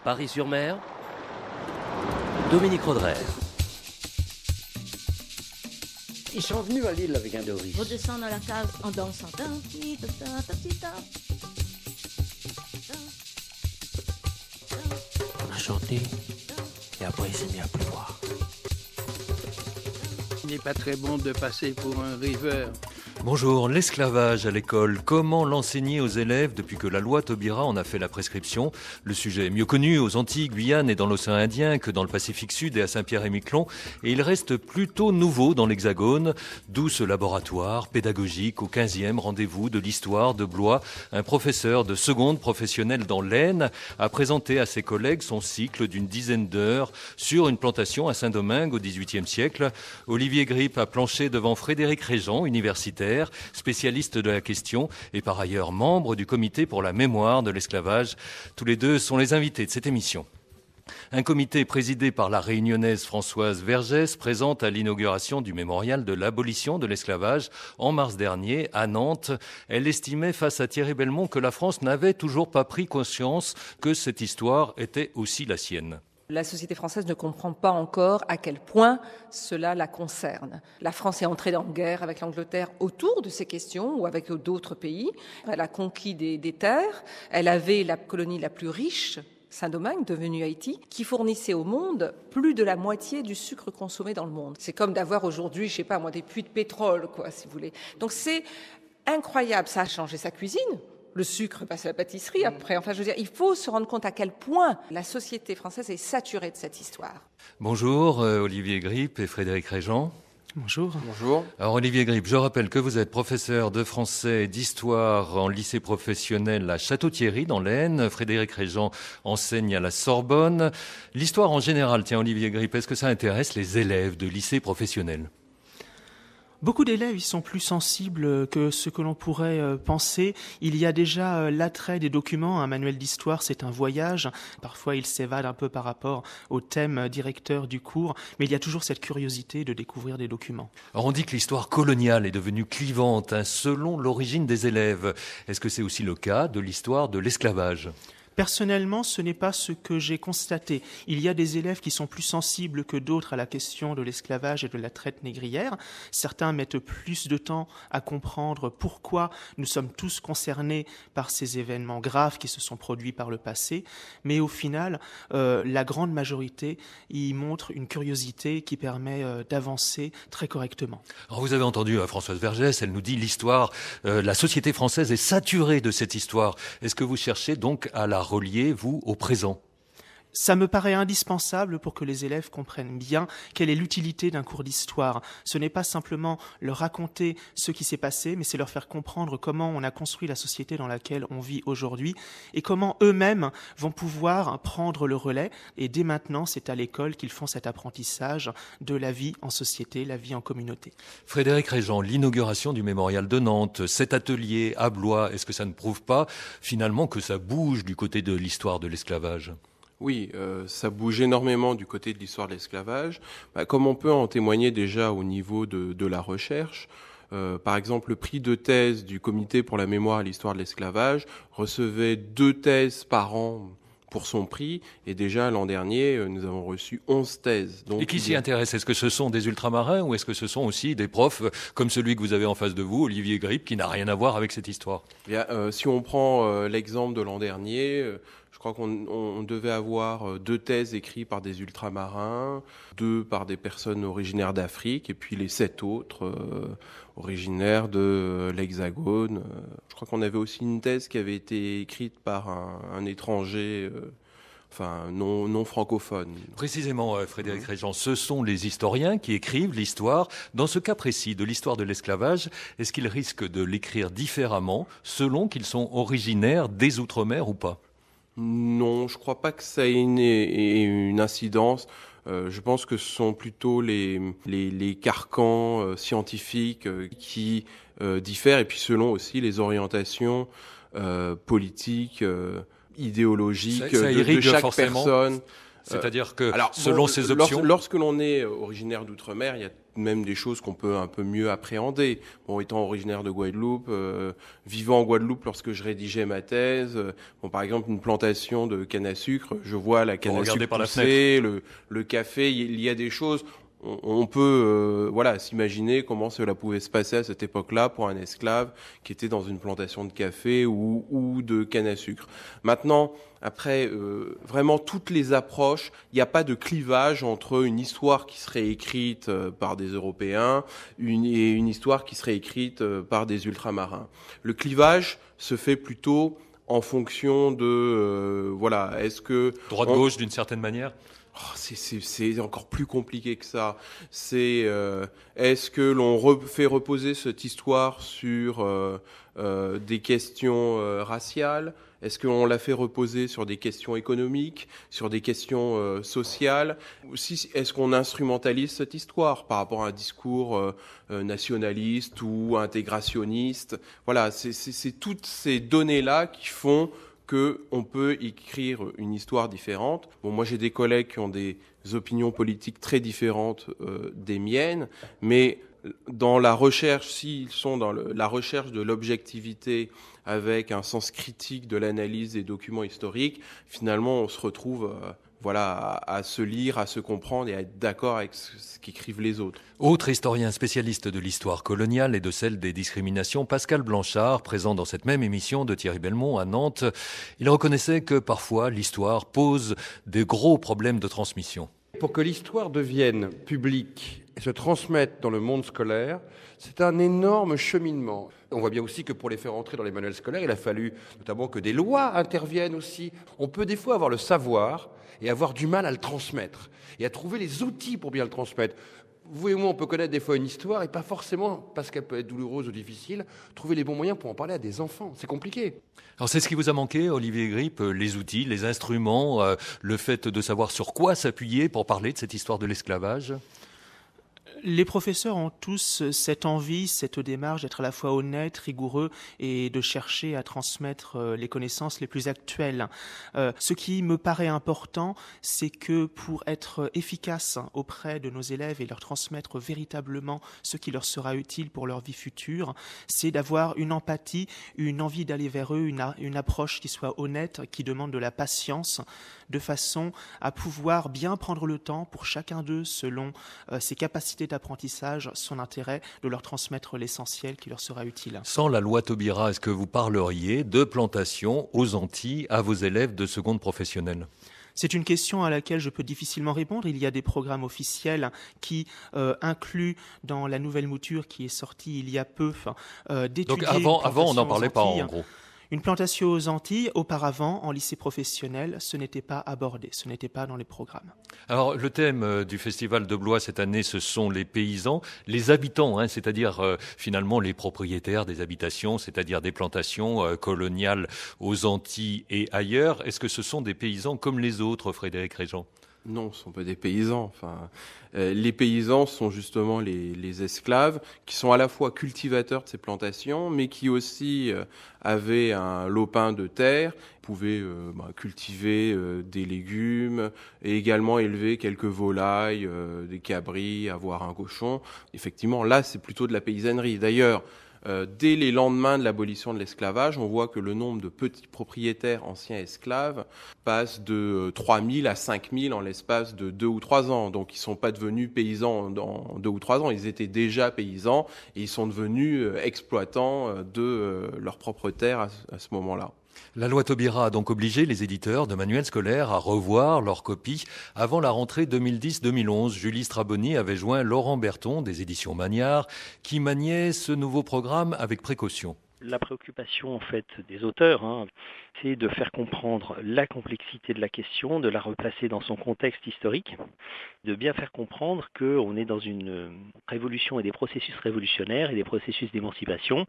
Paris-sur-Mer, Dominique Roderer. Ils sont venus à Lille avec un Doris. Redescends dans la cave en dansant. On a chanté et après il s'est mis à pleuvoir. Il n'est pas très bon de passer pour un rêveur. Bonjour, l'esclavage à l'école, comment l'enseigner aux élèves depuis que la loi Taubira en a fait la prescription? Le sujet est mieux connu aux Antilles, Guyane et dans l'océan Indien que dans le Pacifique Sud et à Saint-Pierre-et-Miquelon, et il reste plutôt nouveau dans l'Hexagone, d'où ce laboratoire pédagogique au 15e rendez-vous de l'histoire de Blois. Un professeur de seconde professionnelle dans l'Aisne a présenté à ses collègues son cycle d'une dizaine d'heures sur une plantation à Saint-Domingue au XVIIIe siècle. Olivier Grippe a planché devant Frédéric Réjean, universitaire, spécialiste de la question et par ailleurs membre du comité pour la mémoire de l'esclavage. Tous les deux sont les invités de cette émission. Un comité présidé par la réunionnaise Françoise Vergès présente à l'inauguration du mémorial de l'abolition de l'esclavage en mars dernier à Nantes. Elle estimait face à Thierry Belmont que la France n'avait toujours pas pris conscience que cette histoire était aussi la sienne. La société française ne comprend pas encore à quel point cela la concerne. La France est entrée en guerre avec l'Angleterre autour de ces questions ou avec d'autres pays. Elle a conquis des terres. Elle avait la colonie la plus riche, Saint-Domingue, devenue Haïti, qui fournissait au monde plus de la moitié du sucre consommé dans le monde. C'est comme d'avoir aujourd'hui, je sais pas moi, des puits de pétrole, quoi, si vous voulez. Donc c'est incroyable. Ça a changé sa cuisine. Le sucre passe à la pâtisserie après. Enfin, je veux dire, il faut se rendre compte à quel point la société française est saturée de cette histoire. Bonjour, Olivier Grippe et Frédéric Réjean. Bonjour. Bonjour. Alors Olivier Grippe, je rappelle que vous êtes professeur de français et d'histoire en lycée professionnel à Château-Thierry dans l'Aisne. Frédéric Réjean enseigne à la Sorbonne. L'histoire en général, tiens Olivier Grippe, est-ce que ça intéresse les élèves de lycée professionnel ? Beaucoup d'élèves, ils sont plus sensibles que ce que l'on pourrait penser. Il y a déjà l'attrait des documents. Un manuel d'histoire, c'est un voyage. Parfois, il s'évade un peu par rapport au thème directeur du cours, mais il y a toujours cette curiosité de découvrir des documents. Alors on dit que l'histoire coloniale est devenue clivante selon l'origine des élèves. Est-ce que c'est aussi le cas de l'histoire de l'esclavage ? Personnellement, ce n'est pas ce que j'ai constaté. Il y a des élèves qui sont plus sensibles que d'autres à la question de l'esclavage et de la traite négrière. Certains mettent plus de temps à comprendre pourquoi nous sommes tous concernés par ces événements graves qui se sont produits par le passé. Mais au final, la grande majorité y montre une curiosité qui permet d'avancer très correctement. Alors vous avez entendu Françoise Vergès, elle nous dit l'histoire, la société française est saturée de cette histoire. Est-ce que vous cherchez donc à la relier, vous, au présent ? Ça me paraît indispensable pour que les élèves comprennent bien quelle est l'utilité d'un cours d'histoire. Ce n'est pas simplement leur raconter ce qui s'est passé, mais c'est leur faire comprendre comment on a construit la société dans laquelle on vit aujourd'hui et comment eux-mêmes vont pouvoir prendre le relais. Et dès maintenant, c'est à l'école qu'ils font cet apprentissage de la vie en société, la vie en communauté. Frédéric Réjean, l'inauguration du mémorial de Nantes, cet atelier à Blois, est-ce que ça ne prouve pas finalement que ça bouge du côté de l'histoire de l'esclavage ? Oui, ça bouge énormément du côté de l'histoire de l'esclavage, comme on peut en témoigner déjà au niveau de la recherche. Par exemple, le prix de thèse du Comité pour la mémoire et l'histoire de l'esclavage recevait 2 thèses par an pour son prix, et déjà l'an dernier, nous avons reçu 11 thèses. Donc, et qui s'y intéresse ? Est-ce que ce sont des ultramarins ou est-ce que ce sont aussi des profs comme celui que vous avez en face de vous, Olivier Grippe, qui n'a rien à voir avec cette histoire ? Bien, si on prend l'exemple de l'an dernier, je crois qu'on devait avoir 2 thèses écrites par des ultramarins, 2 par des personnes originaires d'Afrique, et puis les 7 autres originaires de l'Hexagone. Je crois qu'on avait aussi une thèse qui avait été écrite par un étranger, non francophone. Précisément, Frédéric Réjean, ce sont les historiens qui écrivent l'histoire. Dans ce cas précis de l'histoire de l'esclavage, est-ce qu'ils risquent de l'écrire différemment selon qu'ils sont originaires des Outre-mer ou pas ? Non, je crois pas que ça ait une incidence. Je pense que ce sont plutôt les carcans scientifiques qui diffèrent, et puis selon aussi les orientations politiques, idéologiques ça de chaque forcément. personne. C'est-à-dire que selon ces options... Lorsque l'on est originaire d'outre-mer, il y a même des choses qu'on peut un peu mieux appréhender. Bon, étant originaire de Guadeloupe, vivant en Guadeloupe lorsque je rédigeais ma thèse, par exemple une plantation de canne à sucre, je vois la canne à sucre pousser, le café, il y a des choses... On peut s'imaginer comment cela pouvait se passer à cette époque-là pour un esclave qui était dans une plantation de café ou de canne à sucre. Maintenant, après, vraiment toutes les approches, il n'y a pas de clivage entre une histoire qui serait écrite par des Européens et une histoire qui serait écrite par des ultramarins. Le clivage se fait plutôt en fonction de est-ce que droite-gauche d'une certaine manière. C'est encore plus compliqué que ça. C'est est-ce que l'on fait reposer cette histoire sur des questions raciales? Est-ce qu'on la fait reposer sur des questions économiques, sur des questions sociales? Aussi, est-ce qu'on instrumentalise cette histoire par rapport à un discours nationaliste ou intégrationniste? Voilà, c'est toutes ces données-là qui font qu'on peut écrire une histoire différente. Bon, moi, j'ai des collègues qui ont des opinions politiques très différentes des miennes, mais dans la recherche, s'ils sont dans la recherche de l'objectivité avec un sens critique de l'analyse des documents historiques, finalement, on se retrouve à se lire, à se comprendre et à être d'accord avec ce qu'écrivent les autres. Autre historien spécialiste de l'histoire coloniale et de celle des discriminations, Pascal Blanchard, présent dans cette même émission de Thierry Belmont à Nantes, il reconnaissait que parfois l'histoire pose de gros problèmes de transmission. Pour que l'histoire devienne publique et se transmette dans le monde scolaire, c'est un énorme cheminement. On voit bien aussi que pour les faire entrer dans les manuels scolaires, il a fallu notamment que des lois interviennent aussi. On peut des fois avoir le savoir et avoir du mal à le transmettre et à trouver les outils pour bien le transmettre. Vous et moi, on peut connaître des fois une histoire et pas forcément, parce qu'elle peut être douloureuse ou difficile, trouver les bons moyens pour en parler à des enfants. C'est compliqué. Alors c'est ce qui vous a manqué, Olivier Grippe, les outils, les instruments, le fait de savoir sur quoi s'appuyer pour parler de cette histoire de l'esclavage ? Les professeurs ont tous cette envie, cette démarche d'être à la fois honnêtes, rigoureux et de chercher à transmettre les connaissances les plus actuelles. Ce qui me paraît important, c'est que pour être efficace auprès de nos élèves et leur transmettre véritablement ce qui leur sera utile pour leur vie future, c'est d'avoir une empathie, une envie d'aller vers eux, une approche qui soit honnête, qui demande de la patience, de façon à pouvoir bien prendre le temps pour chacun d'eux, selon ses capacités d'apprentissage, son intérêt, de leur transmettre l'essentiel qui leur sera utile. Sans la loi Taubira, est-ce que vous parleriez de plantation aux Antilles à vos élèves de seconde professionnelle ? C'est une question à laquelle je peux difficilement répondre. Il y a des programmes officiels qui incluent dans la nouvelle mouture qui est sortie il y a peu d'étudier... Donc avant on n'en parlait pas en gros. Une plantation aux Antilles, auparavant, en lycée professionnel, ce n'était pas abordé, ce n'était pas dans les programmes. Alors, le thème du Festival de Blois cette année, ce sont les paysans, les habitants, c'est-à-dire finalement les propriétaires des habitations, c'est-à-dire des plantations coloniales aux Antilles et ailleurs. Est-ce que ce sont des paysans comme les autres, Frédéric Régent ? Non, ce ne sont pas des paysans. Les paysans sont justement les esclaves qui sont à la fois cultivateurs de ces plantations, mais qui aussi avaient un lopin de terre, pouvaient cultiver des légumes et également élever quelques volailles, des cabris, avoir un cochon. Effectivement, là, c'est plutôt de la paysannerie. D'ailleurs, dès les lendemains de l'abolition de l'esclavage, on voit que le nombre de petits propriétaires anciens esclaves passe de 3000 à 5000 en l'espace de 2 ou 3 ans. Donc ils ne sont pas devenus paysans en 2 ou 3 ans, ils étaient déjà paysans et ils sont devenus exploitants de leur propre terre à ce moment-là. La loi Taubira a donc obligé les éditeurs de manuels scolaires à revoir leurs copies avant la rentrée 2010-2011. Julie Straboni avait joint Laurent Berton des éditions Magnard qui maniait ce nouveau programme avec précaution. La préoccupation en fait des auteurs, c'est de faire comprendre la complexité de la question, de la replacer dans son contexte historique, de bien faire comprendre qu'on est dans une révolution et des processus révolutionnaires et des processus d'émancipation.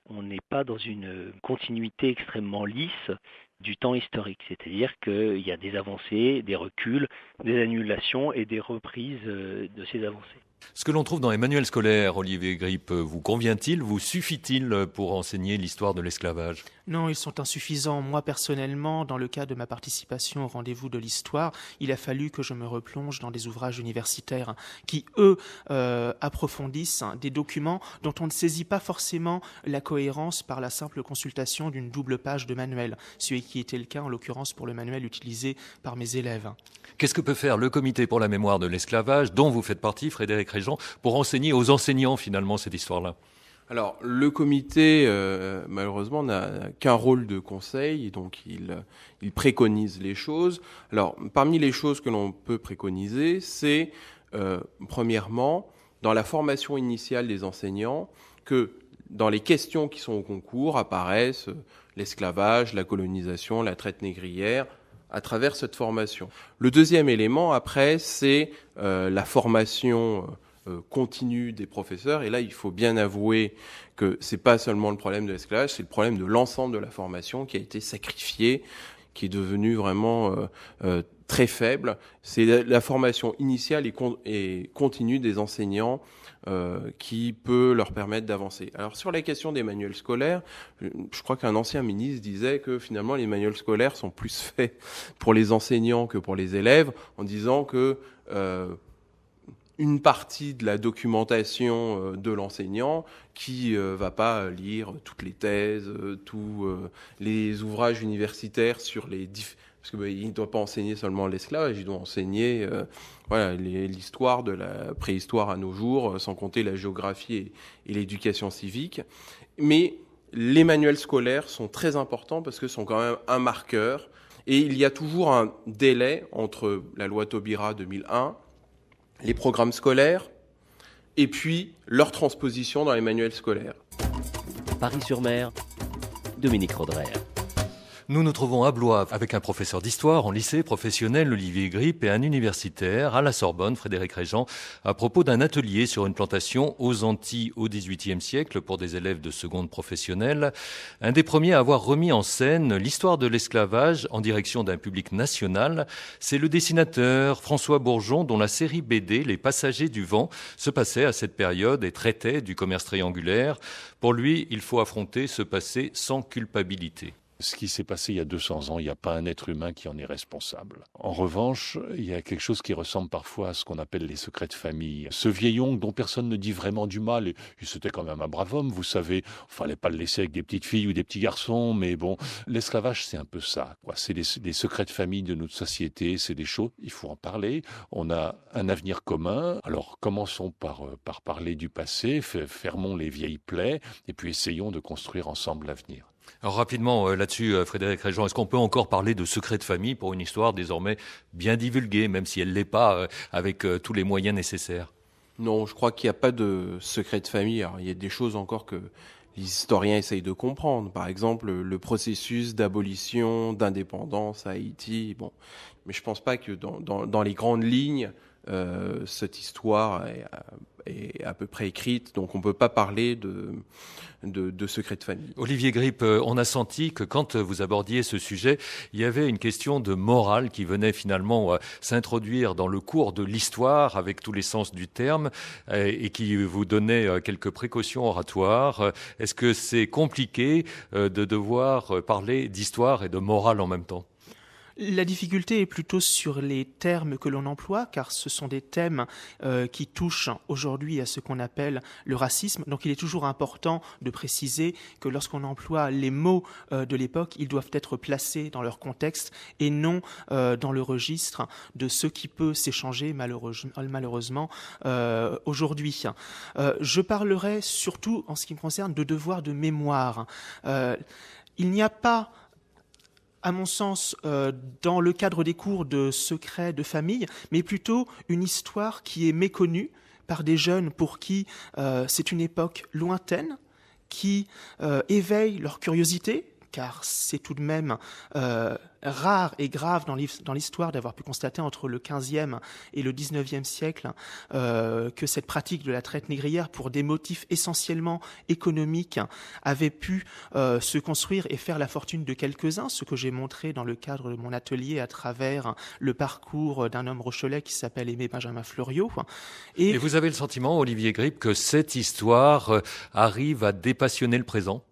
On n'est pas dans une continuité extrêmement lisse du temps historique, c'est-à-dire qu'il y a des avancées, des reculs, des annulations et des reprises de ces avancées. Ce que l'on trouve dans les manuels scolaires, Olivier Grippe, vous convient-il, vous suffit-il pour enseigner l'histoire de l'esclavage ? Non, ils sont insuffisants. Moi, personnellement, dans le cas de ma participation au rendez-vous de l'histoire, il a fallu que je me replonge dans des ouvrages universitaires qui, eux, approfondissent des documents dont on ne saisit pas forcément la cohérence par la simple consultation d'une double page de manuel, ce qui était le cas en l'occurrence pour le manuel utilisé par mes élèves. Qu'est-ce que peut faire le Comité pour la mémoire de l'esclavage, dont vous faites partie, Frédéric Régent, pour enseigner aux enseignants finalement cette histoire-là ? Alors, le comité, malheureusement, n'a qu'un rôle de conseil, donc il préconise les choses. Alors, parmi les choses que l'on peut préconiser, c'est, premièrement, dans la formation initiale des enseignants, que dans les questions qui sont au concours apparaissent l'esclavage, la colonisation, la traite négrière, à travers cette formation. Le deuxième élément, après, c'est la formation continue des professeurs. Et là, il faut bien avouer que c'est pas seulement le problème de l'esclavage, c'est le problème de l'ensemble de la formation qui a été sacrifiée, qui est devenue vraiment très faible. C'est la formation initiale et continue des enseignants qui peut leur permettre d'avancer. Alors sur la question des manuels scolaires, je crois qu'un ancien ministre disait que finalement les manuels scolaires sont plus faits pour les enseignants que pour les élèves, en disant que une partie de la documentation de l'enseignant qui va pas lire toutes les thèses, tous les ouvrages universitaires sur les parce que il ne doit pas enseigner seulement l'esclavage, il doit enseigner l'histoire de la préhistoire à nos jours, sans compter la géographie et l'éducation civique. Mais les manuels scolaires sont très importants parce que sont quand même un marqueur. Et il y a toujours un délai entre la loi Taubira 2001, les programmes scolaires, et puis leur transposition dans les manuels scolaires. Paris-sur-Mer, Dominique Rodrère. Nous nous trouvons à Blois avec un professeur d'histoire en lycée professionnel, Olivier Grippe, et un universitaire à la Sorbonne, Frédéric Régent, à propos d'un atelier sur une plantation aux Antilles au XVIIIe siècle pour des élèves de seconde professionnelle. Un des premiers à avoir remis en scène l'histoire de l'esclavage en direction d'un public national, c'est le dessinateur François Bourgeon, dont la série BD Les Passagers du Vent se passait à cette période et traitait du commerce triangulaire. Pour lui, il faut affronter ce passé sans culpabilité. Ce qui s'est passé il y a 200 ans, il n'y a pas un être humain qui en est responsable. En revanche, il y a quelque chose qui ressemble parfois à ce qu'on appelle les secrets de famille. Ce vieil oncle dont personne ne dit vraiment du mal, et c'était quand même un brave homme, vous savez, il fallait pas le laisser avec des petites filles ou des petits garçons, mais bon, l'esclavage c'est un peu ça, quoi. C'est des secrets de famille de notre société, c'est des choses, il faut en parler, on a un avenir commun, alors commençons par parler du passé, fermons les vieilles plaies, et puis essayons de construire ensemble l'avenir. Alors rapidement là-dessus, Frédéric Régent, est-ce qu'on peut encore parler de secret de famille pour une histoire désormais bien divulguée, même si elle ne l'est pas avec tous les moyens nécessaires ? Non, je crois qu'il n'y a pas de secret de famille. Alors, il y a des choses encore que les historiens essayent de comprendre. Par exemple, le processus d'abolition, d'indépendance à Haïti. Bon, mais je ne pense pas que dans les grandes lignes, cette histoire est à peu près écrite, donc on ne peut pas parler de secret de famille. Olivier Grippe, on a senti que quand vous abordiez ce sujet, il y avait une question de morale qui venait finalement s'introduire dans le cours de l'histoire avec tous les sens du terme et qui vous donnait quelques précautions oratoires. Est-ce que c'est compliqué de devoir parler d'histoire et de morale en même temps ? La difficulté est plutôt sur les termes que l'on emploie, car ce sont des thèmes qui touchent aujourd'hui à ce qu'on appelle le racisme. Donc il est toujours important de préciser que lorsqu'on emploie les mots de l'époque, ils doivent être placés dans leur contexte et non dans le registre de ce qui peut s'échanger malheureusement aujourd'hui. Je parlerai surtout, en ce qui me concerne, de devoir de mémoire. Il n'y a pas, à mon sens, dans le cadre des cours de secrets de famille, mais plutôt une histoire qui est méconnue par des jeunes pour qui c'est une époque lointaine, qui éveille leur curiosité, car c'est tout de même rare et grave dans l'histoire d'avoir pu constater entre le XVe et le XIXe siècle que cette pratique de la traite négrière, pour des motifs essentiellement économiques, avait pu se construire et faire la fortune de quelques-uns, ce que j'ai montré dans le cadre de mon atelier à travers le parcours d'un homme rochelais qui s'appelle Aimé Benjamin Fleuriot. Et vous avez le sentiment, Olivier Grip, que cette histoire arrive à dépassionner le présent ?